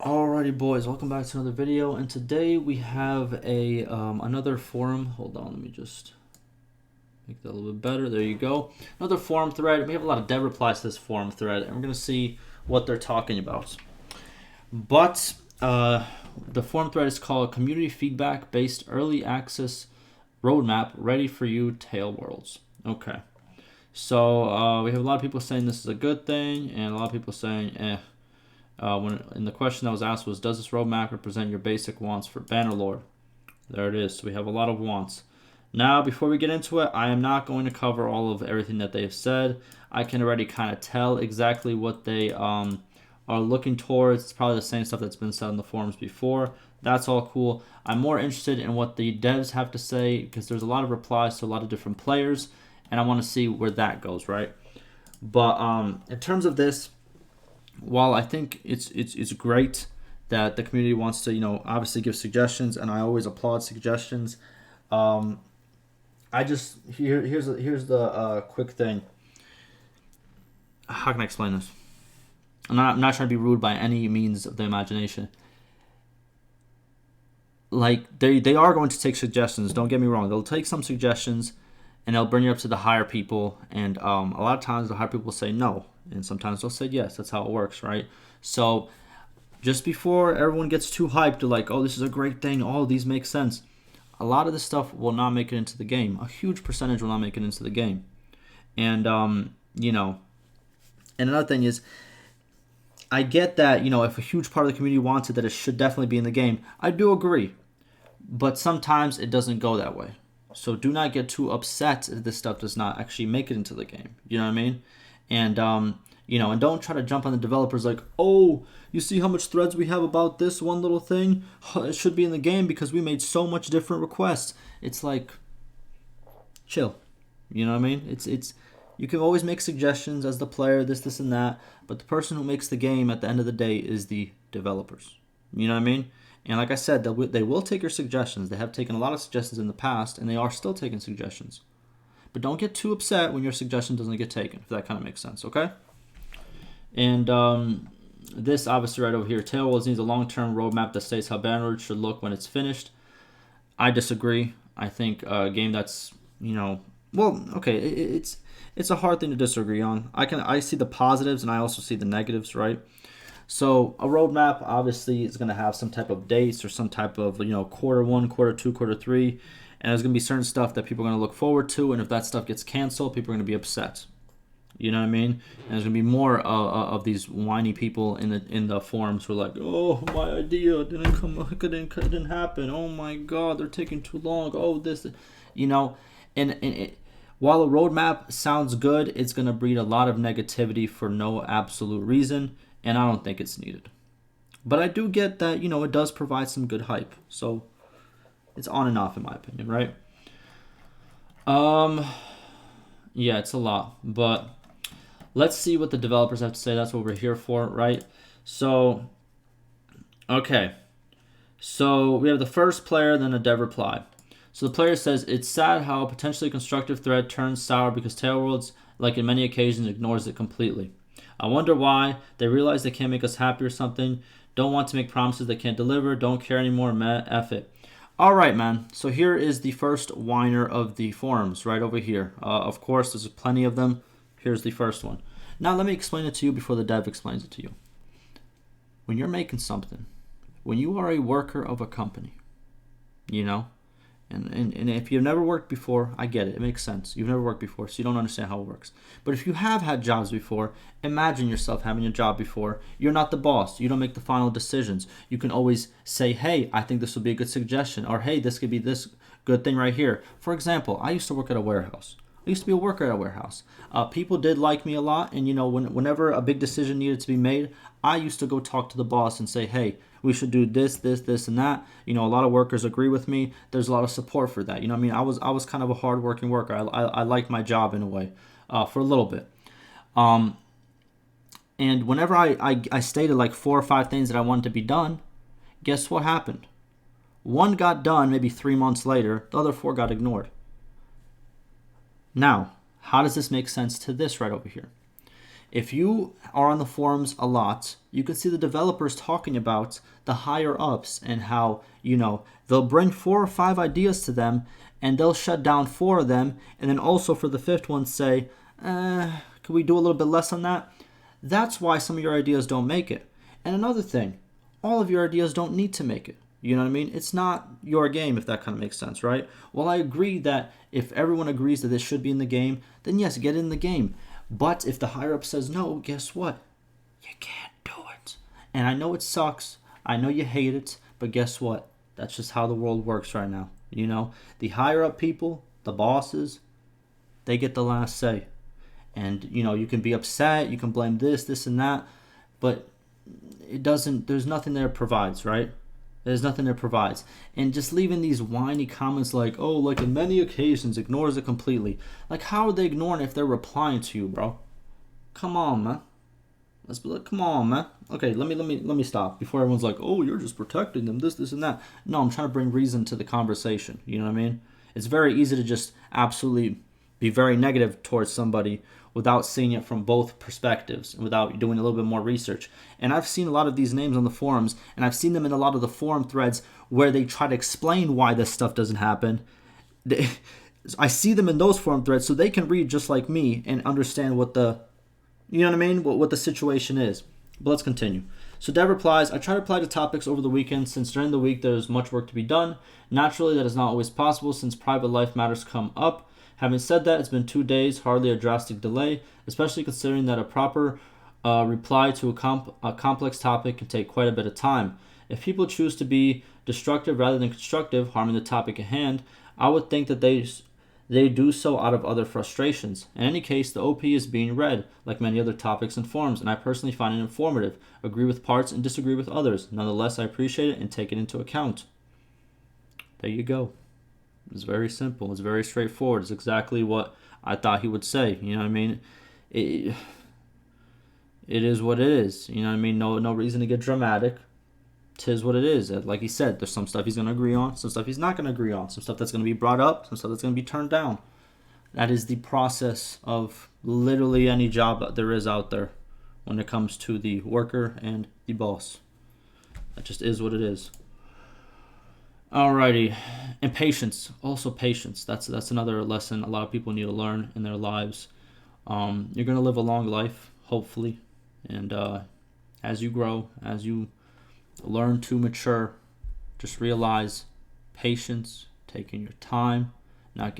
Alrighty, boys, welcome back to another video, and today we have a another forum. Hold on, let me just make that a little bit better. There you go. Another forum thread. We have a lot of dev replies to this forum thread, and we're gonna see what they're talking about. But the forum thread is called "Community Feedback Based Early Access Roadmap Ready for You Tail Worlds." Okay, so we have a lot of people saying this is a good thing, and a lot of people saying, eh. And the question that was asked was, does this roadmap represent your basic wants for Bannerlord? There it is. So we have a lot of wants. Now, before we get into it, I am not going to cover all of everything that they have said. I can already kind of tell exactly what they are looking towards. It's probably the same stuff that's been said in the forums before. That's all cool. I'm more interested in what the devs have to say because there's a lot of replies to a lot of different players, and I want to see where that goes, right? But in terms of this, while I think it's great that the community wants to, obviously give suggestions, and I always applaud suggestions. I just here's the quick thing. How can I explain this? I'm not trying to be rude by any means of the imagination. Like they are going to take suggestions. Don't get me wrong. They'll take some suggestions, and they'll bring you up to the higher people. And a lot of times the higher people will say no, and sometimes they'll say yes. That's how it works, right? So just before everyone gets too hyped to like, oh, this is a great thing. Oh, these make sense. A lot of this stuff will not make it into the game. A huge percentage will not make it into the game. And and another thing is, I get that if a huge part of the community wants it, that it should definitely be in the game. I do agree, but sometimes it doesn't go that way. So do not get too upset if this stuff does not actually make it into the game. You know what I mean? And and don't try to jump on the developers like, oh, you see how much threads we have about this one little thing? It should be in the game because we made so much different requests. It's like, chill. You know what I mean? It's you can always make suggestions as the player, this, and that, but the person who makes the game at the end of the day is the developers. You know what I mean? And like I said, they will take your suggestions. They have taken a lot of suggestions in the past, and they are still taking suggestions. But don't get too upset when your suggestion doesn't get taken, if that kind of makes sense, okay? And this, obviously, right over here, Tailwolves needs a long-term roadmap that states how Bannerlord should look when it's finished. I disagree. I think a game that's, well, okay, it's a hard thing to disagree on. I see the positives, and I also see the negatives, right? So a roadmap obviously is going to have some type of dates or some type of quarter one, quarter two, quarter three, and there's going to be certain stuff that people are going to look forward to, and if that stuff gets canceled, people are going to be upset. You know what I mean? And there's going to be more of these whiny people in the forums who are like, oh, my idea didn't happen. Oh my God, they're taking too long. Oh, this, and while a roadmap sounds good, it's going to breed a lot of negativity for no absolute reason. And I don't think it's needed. But I do get that, it does provide some good hype. So it's on and off in my opinion, right? Yeah, it's a lot. But let's see what the developers have to say. That's what we're here for, right? So, okay. So we have the first player, then a dev reply. So the player says, it's sad how a potentially constructive thread turns sour because Tailworlds, like in many occasions, ignores it completely. I wonder why. They realize they can't make us happy or something. Don't want to make promises they can't deliver. Don't care anymore. Meh, F it. All right, man. So here is the first whiner of the forums right over here. Of course, there's plenty of them. Here's the first one. Now, let me explain it to you before the dev explains it to you. When you're making something, when you are a worker of a company, and if you've never worked before, I get it. It makes sense. You've never worked before, so you don't understand how it works. But if you have had jobs before, imagine yourself having a job before. You're not the boss. You don't make the final decisions. You can always say, hey, I think this would be a good suggestion. Or, hey, this could be this good thing right here. For example, I used to work at a warehouse. I used to be a worker at a warehouse. People did like me a lot, and whenever a big decision needed to be made, I used to go talk to the boss and say, hey, we should do this, and that. A lot of workers agree with me. There's a lot of support for that. I was kind of a hardworking worker. I liked my job in a way, for a little bit. And whenever I stated like 4 or 5 things that I wanted to be done, guess what happened? One got done maybe 3 months later. The other 4 got ignored. Now, how does this make sense to this right over here? If you are on the forums a lot, you can see the developers talking about the higher ups and how, they'll bring 4 or 5 ideas to them and they'll shut down 4 of them. And then also for the 5th one say, can we do a little bit less on that? That's why some of your ideas don't make it. And another thing, all of your ideas don't need to make it. You know what I mean? It's not your game, if that kind of makes sense, right? Well, I agree that if everyone agrees that this should be in the game, then yes, get in the game. But if the higher up says no, guess what? You can't do it. And I know it sucks. I know you hate it. But guess what? That's just how the world works right now. The higher up people, the bosses, they get the last say. And, you can be upset. You can blame this, and that. But there's nothing there provides, right? There's nothing that provides. And just leaving these whiny comments like, oh, like in many occasions, ignores it completely. Like, how are they ignoring it if they're replying to you, bro? Come on, man. Come on, man. Okay, let me stop before everyone's like, oh, you're just protecting them, this, and that. No, I'm trying to bring reason to the conversation. You know what I mean? It's very easy to just absolutely be very negative towards somebody without seeing it from both perspectives and without doing a little bit more research. And I've seen a lot of these names on the forums, and I've seen them in a lot of the forum threads where they try to explain why this stuff doesn't happen. I see them in those forum threads so they can read just like me and understand what the situation is. But let's continue. So Dev replies, I try to reply to topics over the weekend since during the week there is much work to be done. Naturally, that is not always possible since private life matters come up. Having said that, it's been 2 days, hardly a drastic delay, especially considering that a proper reply to a complex topic can take quite a bit of time. If people choose to be destructive rather than constructive, harming the topic at hand, I would think that they do so out of other frustrations. In any case, the OP is being read, like many other topics and forums, and I personally find it informative, agree with parts and disagree with others. Nonetheless, I appreciate it and take it into account. There you go. It's very simple. It's very straightforward. It's exactly what I thought he would say. You know what I mean? It is what it is. You know what I mean? No reason to get dramatic. 'Tis what it is. Like he said, there's some stuff he's going to agree on, some stuff he's not going to agree on, some stuff that's going to be brought up, some stuff that's going to be turned down. That is the process of literally any job that there is out there when it comes to the worker and the boss. That just is what it is. Alrighty, and patience. Also patience. That's another lesson a lot of people need to learn in their lives. You're gonna live a long life, hopefully, and as you grow, as you learn to mature, just realize patience, taking your time, not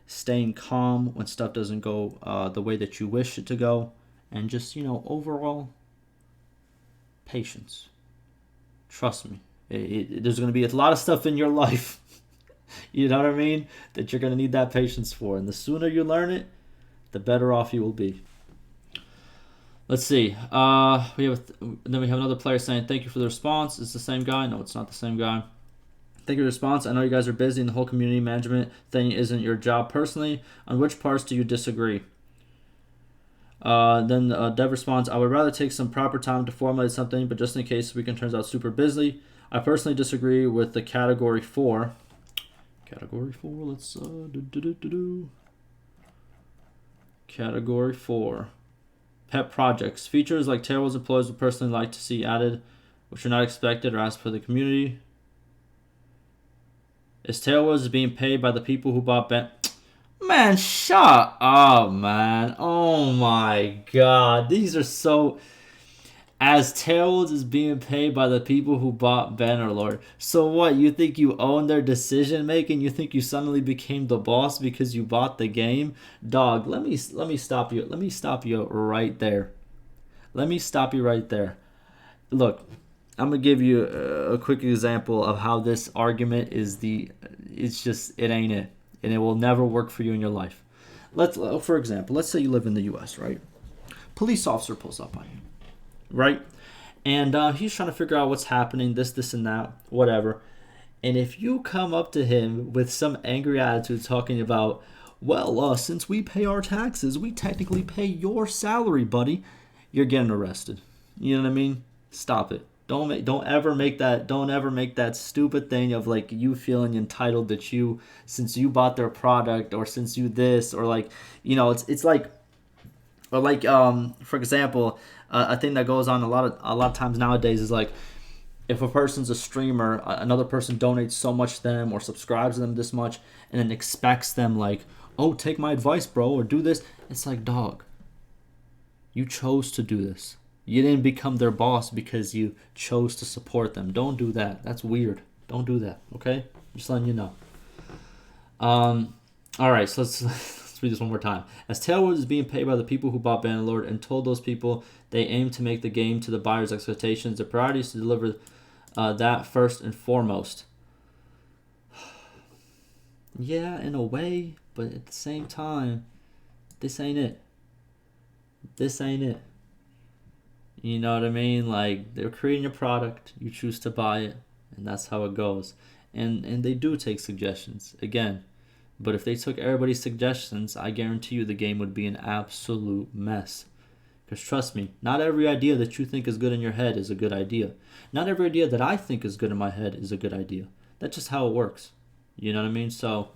staying calm when stuff doesn't go the way that you wish it to go, and just overall patience. Trust me. There's going to be a lot of stuff in your life, you know what I mean, that you're going to need that patience for. And the sooner you learn it, the better off you will be. Let's see. Then we have another player saying, thank you for the response. It's the same guy? No, it's not the same guy. Thank you for the response. I know you guys are busy and the whole community management thing isn't your job personally. On which parts do you disagree? Then Dev responds, I would rather take some proper time to formulate something, but just in case the weekend turns out super busy. I personally disagree with the category 4. Category 4, let's Category 4. Pet projects. Features like Tailwind's employees would personally like to see added, which are not expected or asked for the community. Is Tailwinds being paid by the people who bought Man, shut up, man. Oh my god. These are so... As Tailwinds is being paid by the people who bought Bannerlord. So what, you think you own their decision making? You think you suddenly became the boss because you bought the game? Dog, let me stop you. Let me stop you right there. Let me stop you right there. Look, I'm going to give you a quick example of how this argument it ain't it. And it will never work for you in your life. For example, let's say you live in the US, right? Police officer pulls up on you. Right? And he's trying to figure out what's happening, this, and that, whatever. And if you come up to him with some angry attitude talking about, well, since we pay our taxes, we technically pay your salary, buddy, you're getting arrested. You know what I mean? Stop it. Don't ever make that stupid thing of like you feeling entitled that since you bought their product or since you this or like, it's like, Or like, for example, a thing that goes on a lot of times nowadays is like, if a person's a streamer, another person donates so much to them or subscribes to them this much, and then expects them like, oh, take my advice, bro, or do this. It's like, dog, you chose to do this. You didn't become their boss because you chose to support them. Don't do that. That's weird. Don't do that. Okay, just letting you know. All right, so let's read this one more time. As Tailwoods is being paid by the people who bought Bannerlord and told those people they aim to make the game to the buyer's expectations, the priority is to deliver that first and foremost. Yeah, in a way, but at the same time, this ain't it. This ain't it. You know what I mean? Like, they're creating a product, you choose to buy it, and that's how it goes. And they do take suggestions, again. But if they took everybody's suggestions, I guarantee you the game would be an absolute mess. Because trust me, not every idea that you think is good in your head is a good idea. Not every idea that I think is good in my head is a good idea. That's just how it works. You know what I mean? So,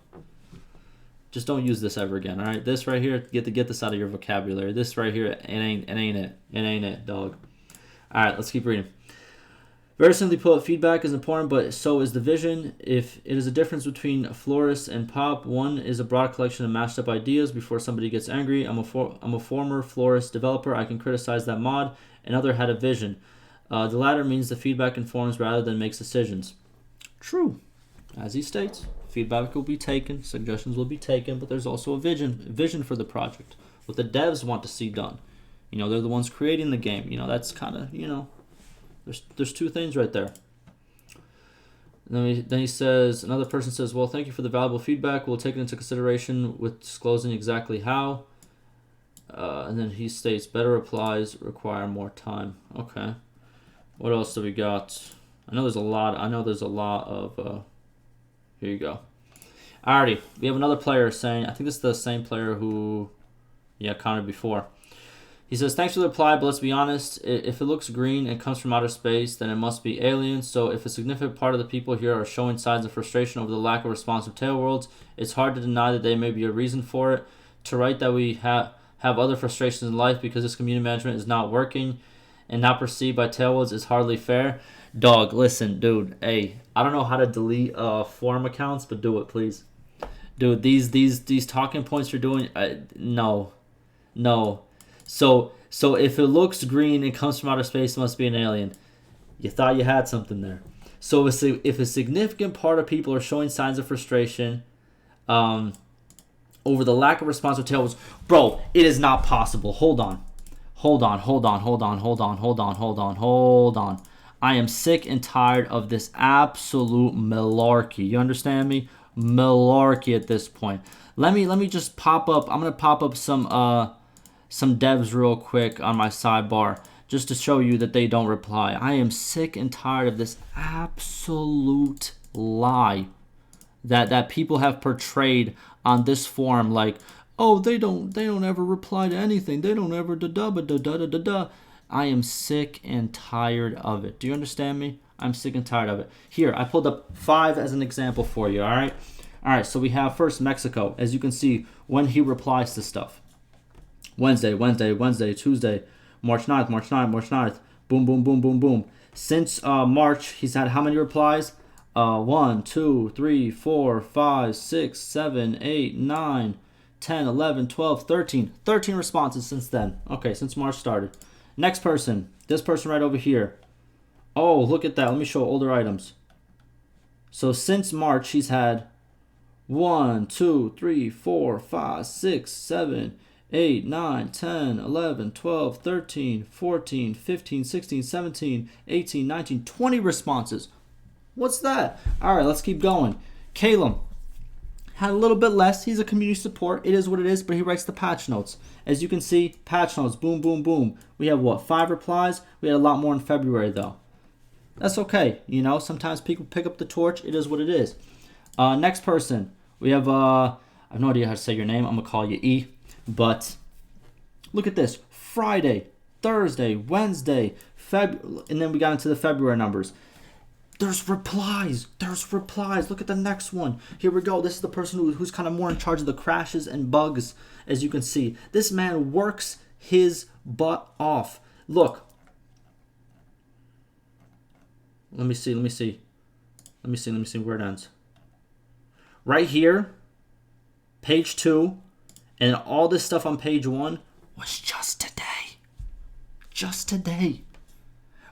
just don't use this ever again, all right? This right here, get this out of your vocabulary. This right here, it ain't it. It ain't it, dog. All right, let's keep reading. Very simply put, feedback is important, but so is the vision. If it is a difference between Florist and Pop, one is a broad collection of mashed up ideas before somebody gets angry. I'm a former Florist developer. I can criticize that mod. Another had a vision. The latter means the feedback informs rather than makes decisions. True. As he states, feedback will be taken, suggestions will be taken, but there's also a vision for the project, what the devs want to see done. You know, they're the ones creating the game. You know, that's kind of, you know, there's two things right there. Then he says, another person says, well, thank you for the valuable feedback. We'll take it into consideration with disclosing exactly how. And then he states, better replies require more time. Okay. What else do we got? I know there's a lot of... here you go. Alrighty. We have another player saying, I think this is the same player who, commented before. He says, thanks for the reply, but let's be honest. If it looks green and comes from outer space, then it must be aliens. So if a significant part of the people here are showing signs of frustration over the lack of responsive tail worlds, it's hard to deny that there may be a reason for it. To write that we have other frustrations in life because this community management is not working and not perceived by tailwoods is hardly fair. Dog, listen, dude. Hey, I don't know how to delete forum accounts, but do it, please. Dude, these talking points you're doing, no. So if it looks green and comes from outer space, it must be an alien. You thought you had something there. So if a significant part of people are showing signs of frustration over the lack of responsive tailwinds, bro, it is not possible. Hold on. I am sick and tired of this absolute malarkey. You understand me? Malarkey at this point. Let me just pop up. I'm gonna pop up some devs real quick on my sidebar just to show you that they don't reply. I am sick and tired of this absolute lie that people have portrayed on this forum, like, oh, they don't ever reply to anything. They don't ever da. I am sick and tired of it. Do you understand me? I'm sick and tired of it. Here, I pulled up 5 as an example for you, all right? So we have first Mexico. As you can see, when he replies to stuff. Wednesday, Tuesday, March 9th. Boom. Since March, he's had how many replies? 1, 2, 3, 4, 5, 6, 7, 8, 9, 10, 11, 12, 13. 13 responses since then. Okay, since March started. Next person. This person right over here. Oh, look at that. Let me show older items. So since March, he's had 1, 2, 3, 4, 5, 6, 7, 8, 9, 10, 11, 12, 13, 14, 15, 16, 17, 18, 19, 20 responses. What's that? All right, let's keep going. Calum had a little bit less. He's a community support. It is what it is, but he writes the patch notes. As you can see, patch notes, boom. We have, 5 replies? We had a lot more in February, though. That's okay. You know, sometimes people pick up the torch. It is what it is. Next person. We have, I have no idea how to say your name. I'm going to call you E. But look at this. Friday, Thursday, Wednesday, and then we got into the February numbers. There's replies. Look at the next one. Here we go. This is the person who's kind of more in charge of the crashes and bugs, as you can see. This man works his butt off. Look. Let me see where it ends. Right here, page 2, and all this stuff on page 1 was just today. Just today.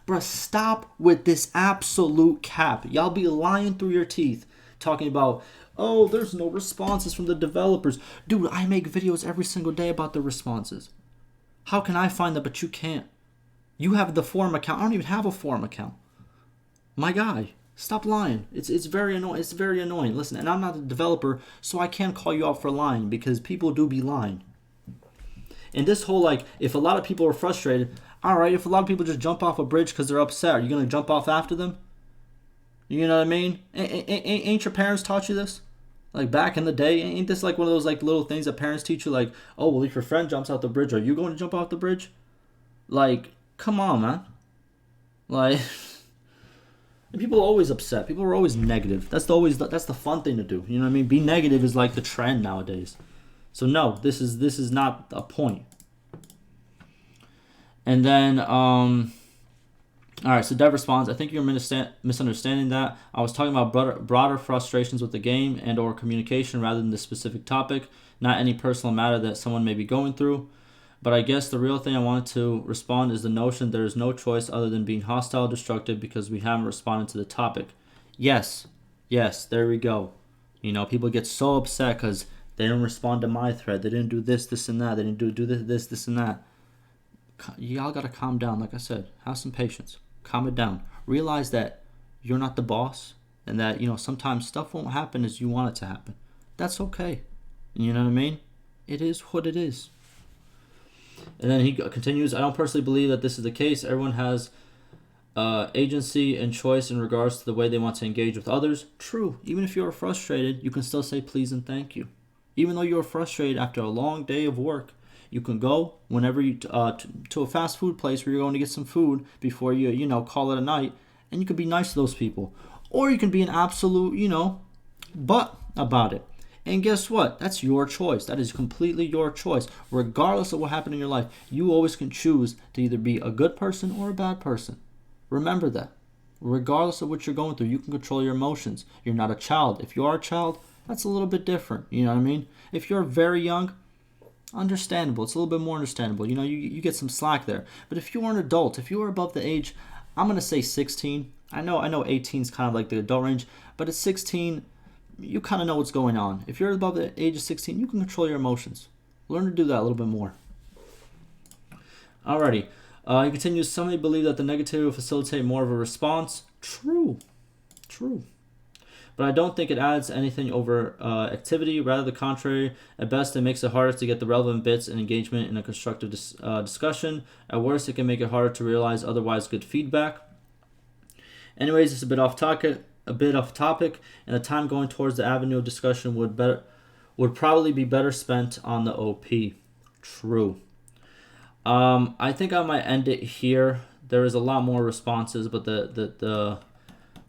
Bruh, stop with this absolute cap. Y'all be lying through your teeth talking about, oh, there's no responses from the developers. Dude, I make videos every single day about the responses. How can I find them but you can't? You have the forum account. I don't even have a forum account. My guy, stop lying. It's very annoying. It's very annoying. Listen, and I'm not a developer, so I can't call you out for lying because people do be lying. And this whole, like, if a lot of people are frustrated, all right, if a lot of people just jump off a bridge because they're upset, are you going to jump off after them? You know what I mean? Ain't your parents taught you this? Like, back in the day, ain't this like one of those, like, little things that parents teach you? Like, oh, well, if your friend jumps off the bridge, are you going to jump off the bridge? Like, come on, man. Like... And people are always upset. People are always negative. That's the fun thing to do. You know what I mean? Be negative is like the trend nowadays. So no, this is not a point. And then, all right. So Dev responds, I think you're misunderstanding that. I was talking about broader frustrations with the game and/or communication rather than the specific topic, not any personal matter that someone may be going through. But I guess the real thing I wanted to respond is the notion there is no choice other than being hostile, destructive because we haven't responded to the topic. Yes, there we go. You know, people get so upset because they didn't respond to my thread. They didn't do this, and that. They didn't do this, and that. Y'all got to calm down. Like I said, have some patience. Calm it down. Realize that you're not the boss and that, you know, sometimes stuff won't happen as you want it to happen. That's okay. You know what I mean? It is what it is. And then he continues, I don't personally believe that this is the case. Everyone has agency and choice in regards to the way they want to engage with others. True. Even if you're frustrated, you can still say please and thank you. Even though you're frustrated after a long day of work, you can go whenever you to a fast food place where you're going to get some food before you call it a night, and you can be nice to those people. Or you can be an absolute, butt about it. And guess what? That's your choice. That is completely your choice. Regardless of what happened in your life, you always can choose to either be a good person or a bad person. Remember that. Regardless of what you're going through, you can control your emotions. You're not a child. If you are a child, that's a little bit different. You know what I mean? If you're very young, understandable. It's a little bit more understandable. You get some slack there. But if you're an adult, if you are above the age, I'm going to say 16. I know 18 is kind of like the adult range, but at 16, you kind of know what's going on. If you're above the age of 16, you can control your emotions. Learn to do that a little bit more. Alrighty. He continues, some may believe that the negativity will facilitate more of a response. True. But I don't think it adds anything over activity. Rather the contrary. At best, it makes it harder to get the relevant bits and engagement in a constructive discussion. At worst, it can make it harder to realize otherwise good feedback. Anyways, it's a bit off topic, and the time going towards the avenue of discussion would probably be better spent on the OP. True. I think I might end it here. There is a lot more responses, but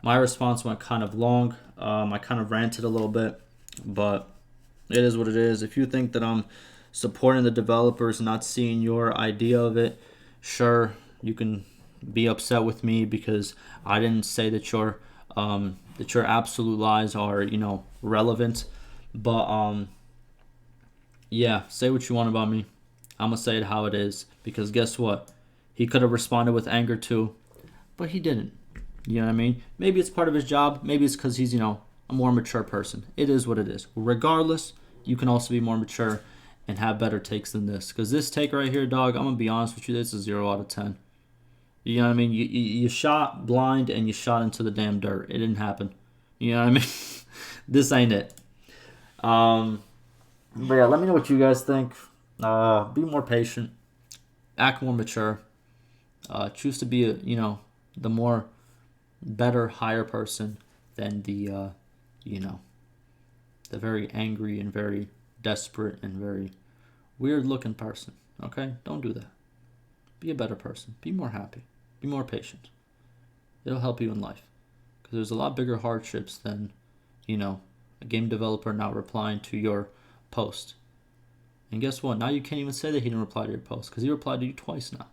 my response went kind of long. I kind of ranted a little bit, but it is what it is. If you think that I'm supporting the developers and not seeing your idea of it, sure, you can be upset with me because I didn't say that your absolute lies are, relevant. But yeah, say what you want about me. I'm gonna say it how it is, because guess what? He could have responded with anger too, but he didn't. You know what I mean? Maybe it's part of his job. Maybe it's because he's, a more mature person. It is what it is. Regardless, you can also be more mature and have better takes than this. Because this take right here, dog, I'm going to be honest with you, this is 0 out of 10. You know what I mean? You shot blind and you shot into the damn dirt. It didn't happen. You know what I mean? This ain't it. But yeah, let me know what you guys think. Be more patient. Act more mature. Choose to be, the more better, higher person than the very angry and very desperate and very weird looking person. Okay? Don't do that. Be a better person. Be more happy. Be more patient. It'll help you in life. Because there's a lot bigger hardships than, a game developer not replying to your post And guess what? Now you can't even say that he didn't reply to your post because he replied to you twice now.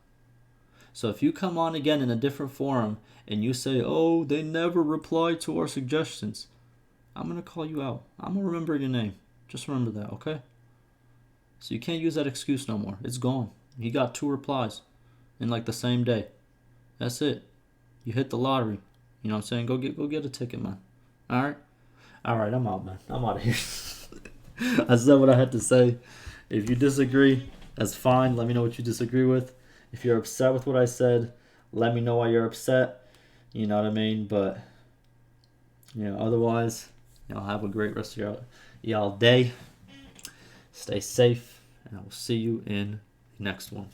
So if you come on again in a different forum and you say, oh, they never reply to our suggestions, I'm going to call you out. I'm going to remember your name. Just remember that, okay? So you can't use that excuse no more. It's gone. He got 2 replies in like the same day. That's it. You hit the lottery. You know what I'm saying? Go get a ticket, man. All right? All right, I'm out, man. I'm out of here. I said what I had to say. If you disagree, that's fine. Let me know what you disagree with. If you're upset with what I said, let me know why you're upset. You know what I mean? But, otherwise, have a great rest of y'all day. Stay safe, and I will see you in the next one.